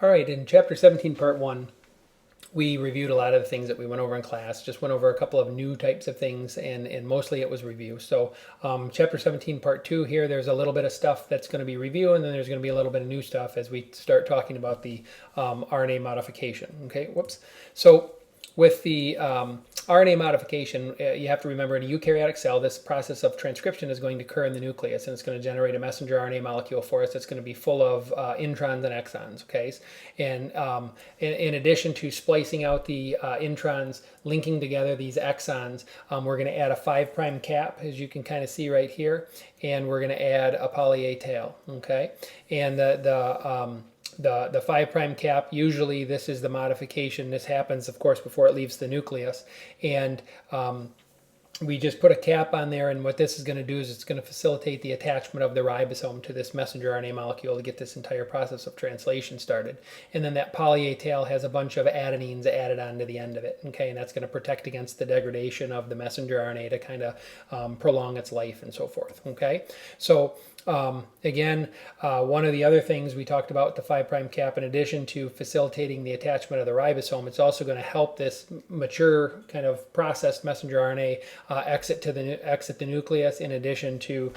All right, in Chapter 17, Part 1, we reviewed a lot of the things that we went over in class, just went over a couple of new types of things, and mostly it was review. So Chapter 17, Part 2 here, there's a little bit of stuff that's going to be review, and then there's going to be a little bit of new stuff as we start talking about the RNA modification. Okay, whoops. So with the RNA modification, you have to remember in a eukaryotic cell, this process of transcription is going to occur in the nucleus, and it's going to generate a messenger RNA molecule for us that's going to be full of introns and exons. Okay, and in addition to splicing out the introns, linking together these exons, we're going to add a 5' cap, as you can kind of see right here, and we're going to add a poly A tail. Okay, and the 5' cap, usually this is the modification. This happens, of course, before it leaves the nucleus. And we just put a cap on there, and what this is going to do is it's going to facilitate the attachment of the ribosome to this messenger RNA molecule to get this entire process of translation started. And then that poly A tail has a bunch of adenines added onto the end of it, okay, and that's going to protect against the degradation of the messenger RNA to kind of prolong its life and so forth, okay. So again, one of the other things we talked about with the 5' cap, in addition to facilitating the attachment of the ribosome, it's also going to help this mature kind of processed messenger RNA exit the nucleus, in addition to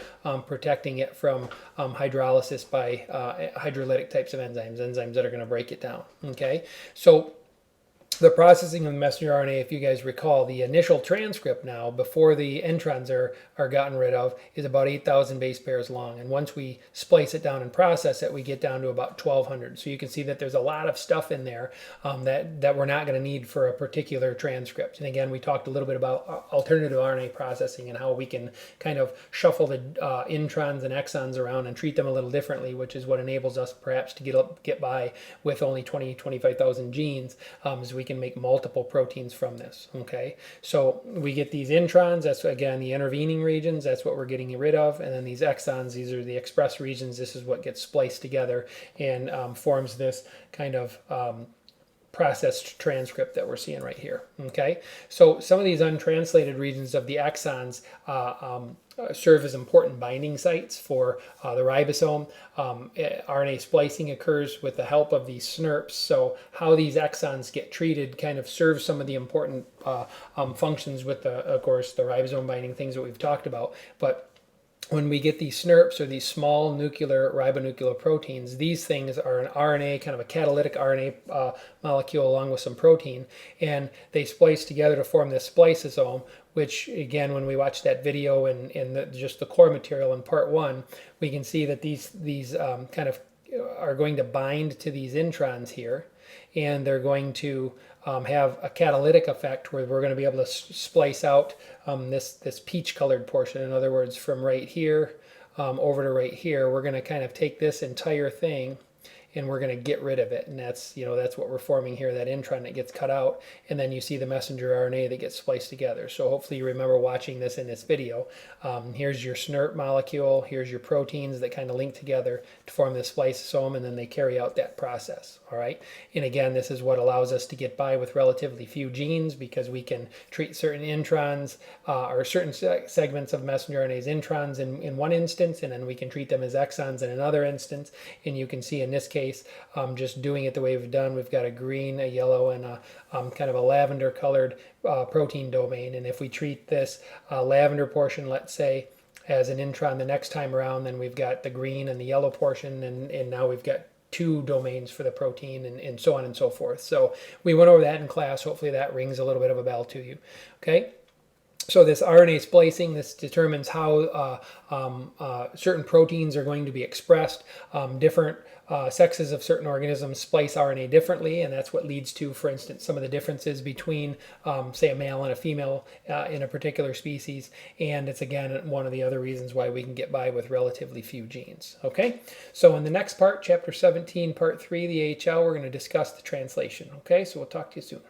protecting it from hydrolysis by hydrolytic types of enzymes that are going to break it down. Okay, so the processing of the messenger RNA, if you guys recall, the initial transcript now, before the introns are gotten rid of, is about 8,000 base pairs long. And once we splice it down and process it, we get down to about 1,200. So you can see that there's a lot of stuff in there that we're not going to need for a particular transcript. And again, we talked a little bit about alternative RNA processing and how we can kind of shuffle the introns and exons around and treat them a little differently, which is what enables us perhaps to get by with only 25,000 genes, as we can make multiple proteins from this. Okay, so we get these introns, that's again the intervening regions, that's what we're getting rid of, and then these exons, these are the express regions, this is what gets spliced together and forms this kind of processed transcript that we're seeing right here. Okay, so some of these untranslated regions of the exons serve as important binding sites for the ribosome. RNA splicing occurs with the help of these SNRPs, so how these exons get treated kind of serves some of the important functions with, of course, the ribosome binding things that we've talked about. But when we get these SNRPs, or these small nuclear ribonuclear proteins, these things are an RNA, kind of a catalytic RNA molecule along with some protein, and they splice together to form this spliceosome, which again, when we watch that video in just the core material in Part 1, we can see that these kind of are going to bind to these introns here, and they're going to have a catalytic effect where we're going to be able to splice out this peach colored portion. In other words, from right here over to right here, we're going to kind of take this entire thing and we're going to get rid of it, and that's what we're forming here, that intron that gets cut out, and then you see the messenger RNA that gets spliced together. So hopefully you remember watching this in this video. Here's your SNRP molecule, here's your proteins that kind of link together to form this spliceosome, and then they carry out that process. All right, and again, this is what allows us to get by with relatively few genes, because we can treat certain introns or certain segments of messenger RNA's introns in one instance, and then we can treat them as exons in another instance. And you can see in this case, just doing it the way we've done, we've got a green, a yellow, and a kind of a lavender colored protein domain. And if we treat this lavender portion, let's say, as an intron the next time around, then we've got the green and the yellow portion, and now we've got two domains for the protein, and so on and so forth. So we went over that in class. Hopefully that rings a little bit of a bell to you. Okay. So this RNA splicing, this determines how certain proteins are going to be expressed. Different sexes of certain organisms splice RNA differently, and that's what leads to, for instance, some of the differences between, say, a male and a female in a particular species. And it's, again, one of the other reasons why we can get by with relatively few genes. Okay, so in the next part, Chapter 17, Part 3, the AHL, we're going to discuss the translation. Okay, so we'll talk to you soon.